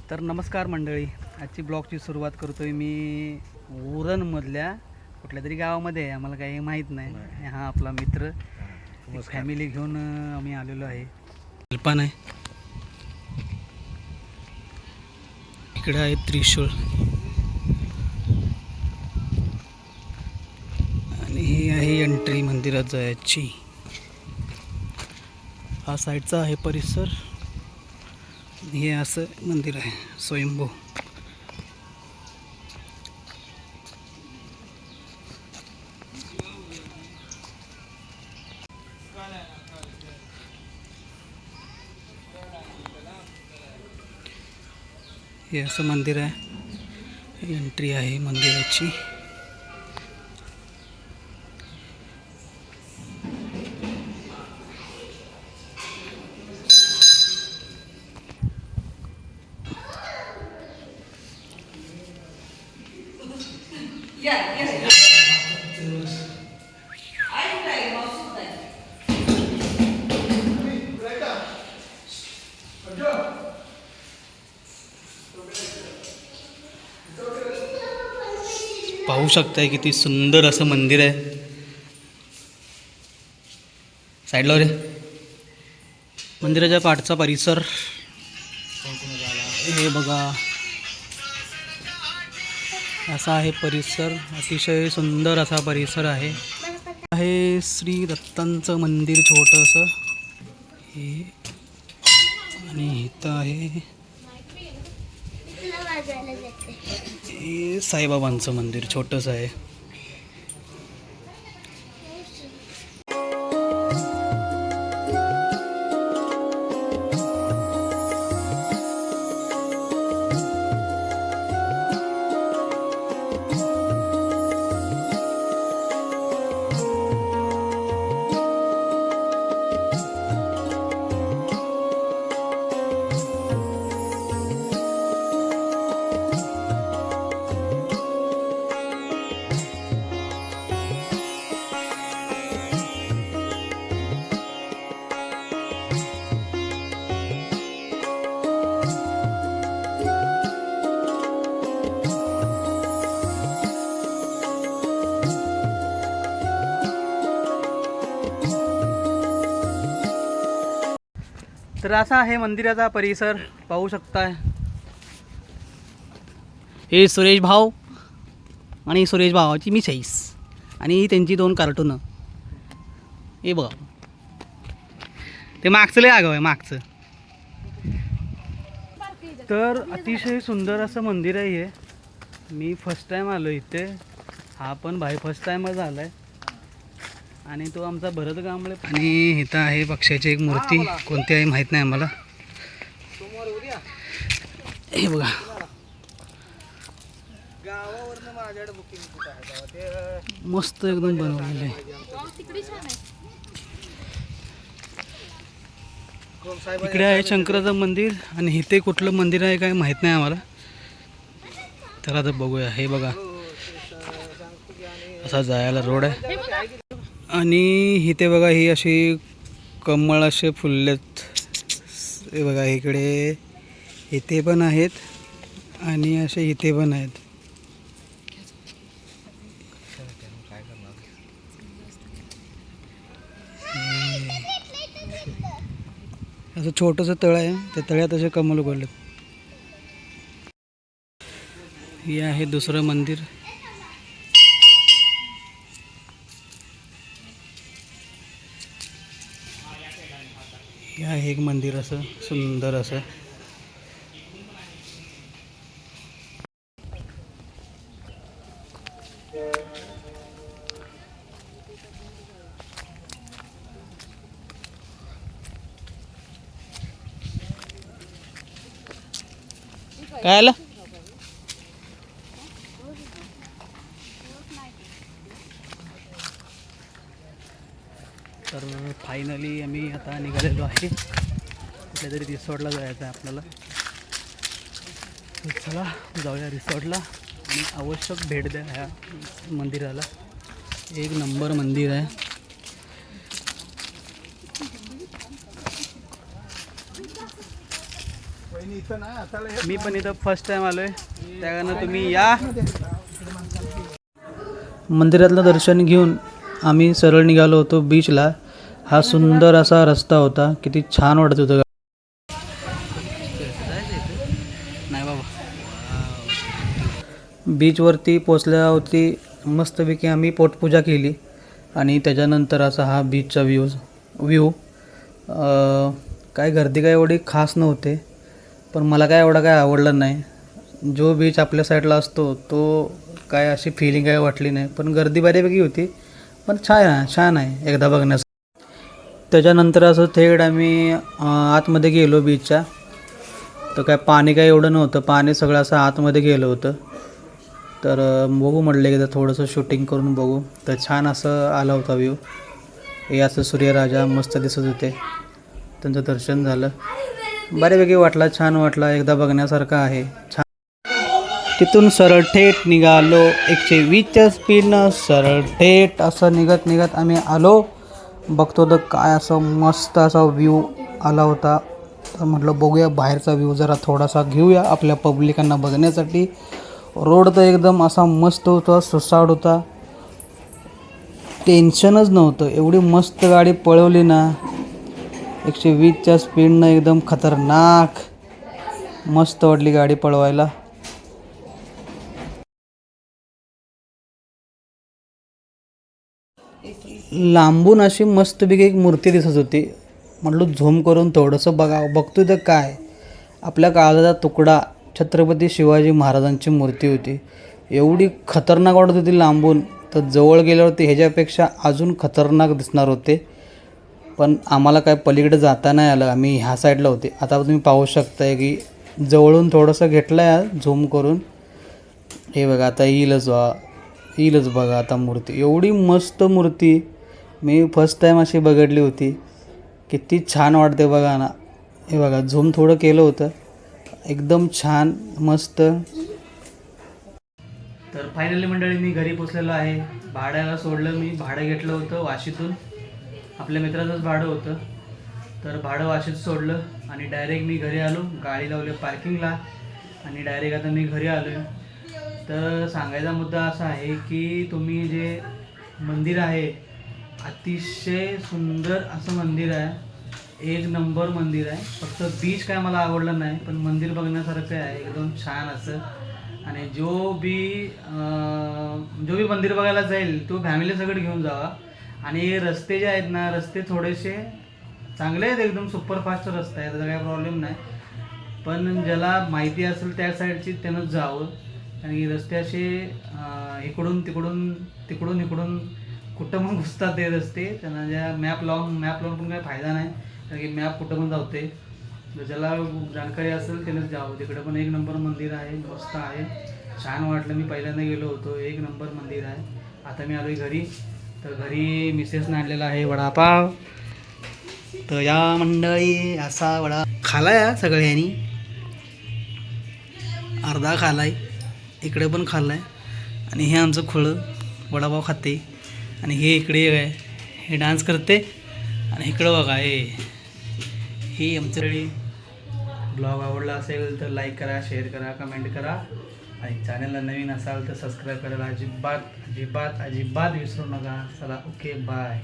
तर नमस्कार मंडळी, आजची ब्लॉगची सुरुवात करतोय मी उरणमधल्या कुठल्या तरी गावामध्ये आहे, आम्हाला काही माहीत नाही. हा आपला मित्र फॅमिली घेऊन आम्ही आलेलो आहे. कल्पना आहे इकडे आहे त्रिशूळ आणि ही आहे एंट्री मंदिरात जायची. हा साईडचा आहे परिसर. हे असं मंदिर आहे स्वयंभू. हे असं मंदिर आहे, एंट्री आहे मंदिराची. पाहू शकताय किती सुंदर असं मंदिर आहे. साईडला रे मंदिराच्या पाठचा परिसर हे बघा, असा आहे परिसर. अतिशय सुंदर असा परिसर आहे. श्री दत्तांचं मंदिर छोटंसं हे, आणि इथं आहे हे साईबाबांचं मंदिर छोटंसं आहे. तर असा आहे मंदिराचा परिसर, पाहू शकताय. हे सुरेश भाऊ आणि सुरेश भावाची मिसेस आणि ही त्यांची 2 कार्टून. हे बघा, ते मागचं लय आगाव आहे मागचं. तर अतिशय सुंदर असं मंदिर आहे हे. मी फर्स्ट टाईम आलो इथे. हा पण भाई फर्स्ट टाईमच आला आहे. आणि तो आमचा भरत कांबळे. आणि इथं आहे पक्षाची एक मूर्ती, कोणती आहे माहीत नाही आम्हाला. हे बघा, मस्त एकदम बनवलेलं आहे. इकडे आहे शंकराचं मंदिर आणि इथे कुठलं मंदिर आहे काय माहीत नाही आम्हाला. तर आता बघूया. हे बघा, असा जायला रोड आहे. आणि इथे बघा, ही अशी कमळ असे फुललेत. हे बघा, इकडे इथे पण आहेत आणि असे इथे पण आहेत. असं छोटंसं तळ आहे, त्या तळ्यात असे कमळ उघडलेत. हे आहे दुसरं मंदिर. हे आहे एक मंदिर असं सुंदर असं. काय आलं? तर फायनली आम्ही आता निघालेलो आहे. कुठल्या तरी रिसॉर्टला जायचं आहे आपल्याला. चला जाऊया रिसॉर्टला आणि आवश्यक भेट द्या ह्या मंदिराला. एक नंबर मंदिर आहे. मी पण इथं फर्स्ट टाइम आलोय, त्या कारणानं तुम्ही या. मंदिरातलं दर्शन घेऊन आम्ही सरळ निघालो होतो बीचला. हा सुंदर असा रस्ता होता, किती छान वाटत होतं. नाही बाबा, बीचवरती पोचल्यावरती मस्तपैकी आम्ही पोटपूजा केली आणि त्याच्यानंतर असा हा बीचचा व्ह्यू. काय गर्दी काय एवढी खास नव्हते, पण मला काय एवढा काय आवडलं नाही. जो बीच आपल्या साईडला असतो तो काय अशी फिलिंग काय वाटली नाही, पण गर्दी बऱ्यापैकी होती. पण छान आहे एकदा बघण्यास. त्याच्यानंतर असं थेट आम्ही आतमध्ये गेलो बीचच्या. तर काय पाणी काय एवढं नव्हतं, पाणी सगळं असं आतमध्ये गेलं होतं. तर बघू म्हटलं एकदा थोडंसं शूटिंग करून बघू. तर छान असं आला होता व्ह्यू. हे असं सूर्यराजा मस्त दिसत होते, त्यांचं दर्शन झालं, बऱ्यापैकी वाटला, छान वाटला, एकदा बघण्यासारखं आहे. छान. तिथून सरळ थेट निघालो 120च्या स्पीडनं, सरळ थेट असं निघत आम्ही आलो. बघतो तर काय असं मस्त असा व्ह्यू आला होता. तर म्हटलं बघूया बाहेरचा व्ह्यू जरा थोडासा घेऊया आपल्या पब्लिकांना बघण्यासाठी. रोड तर एकदम असा मस्त होता, सुसाट होता, टेन्शनच नव्हतं. एवढी मस्त गाडी पळवली ना 120च्या स्पीडनं, एकदम खतरनाक मस्त वाटली गाडी पळवायला. लांबून अशी मस्तपैकी एक मूर्ती दिसत होती. म्हटलं झूम करून थोडंसं बघतोय तर काय, आपल्या काळाचा तुकडा छत्रपती शिवाजी महाराजांची मूर्ती होती. एवढी खतरनाक वाटत होती लांबून, तर जवळ गेल्यावरती ह्याच्यापेक्षा अजून खतरनाक दिसणार होते. पण आम्हाला काय पलीकडे जाता नाही आलं, आम्ही ह्या साईडला होते. आता तुम्ही पाहू शकताय की जवळून थोडंसं घेतलं आहे झूम करून. हे बघा आता येईलच बघा आता मूर्ती. एवढी मस्त मूर्ती मी फर्स्ट टाईम अशी बघितली होती. किती छान वाटते बघा ना. हे बघा झूम थोडं केलं होतं, एकदम छान मस्त. तर फायनली मंडळी मी घरी पोचलेलो आहे. भाड्याला सोडलं, मी भाडं घेतलं होतं वाशीतून, आपल्या मित्राचंच भाडं होतं. तर भाडं वाशीत सोडलं आणि डायरेक्ट मी घरी आलो. गाडी लावली पार्किंगला आणि डायरेक्ट आता मी घरी आलो आहे. तर सांगायचा मुद्दा असा आहे की तुम्ही जे मंदिर आहे, अतिशय सुंदर असं मंदिर आहे, एक नंबर मंदिर आहे. फक्त बीच काय मला आवडलं नाही, पण मंदिर बघण्यासारखं आहे एकदम छान असं. आणि जो बी मंदिर बघायला जाईल तो फॅमिली सगळं घेऊन जावा. आणि रस्ते जे आहेत ना, रस्ते थोडेसे चांगले आहेत, एकदम सुपरफास्ट रस्ता आहे, त्याचा काही प्रॉब्लेम नाही. पण ज्याला माहिती असेल त्या साईडची त्यानंच जावं. आणि रस्ते असे इकडून तिकडून कुठं पण घुसतात ते रस्ते. त्यांना ज्या मॅप लावून पण काही फायदा नाही, कारण की मॅप कुठं पण जाते. ज्याला जानकारी असेल त्यानंच जावं. तिकडे पण एक नंबर मंदिर आहे, मस्त आहे, छान वाटलं. मी पहिल्यांदा गेलो होतो, एक नंबर मंदिर आहे. आता मी आलो आहे घरी. तर घरी मिसेसने आणलेला आहे वडापाव. तर या मंडळी असा वडा खालाय सगळ्यांनी, अर्धा खालाय, इकडे पण खाल्लाय. आणि हे आमचं खोळं वडापाव खाते. आणि हे इकडे आहे, हे डान्स करते. आणि इकडं बघा हे आमच्याकडे. ब्लॉग आवडला असेल तर लाईक करा, शेअर करा, कमेंट करा. आणि चॅनलला नवीन असाल तर सबस्क्राईब करायला अजिबात विसरू नका. चला, ओके, बाय.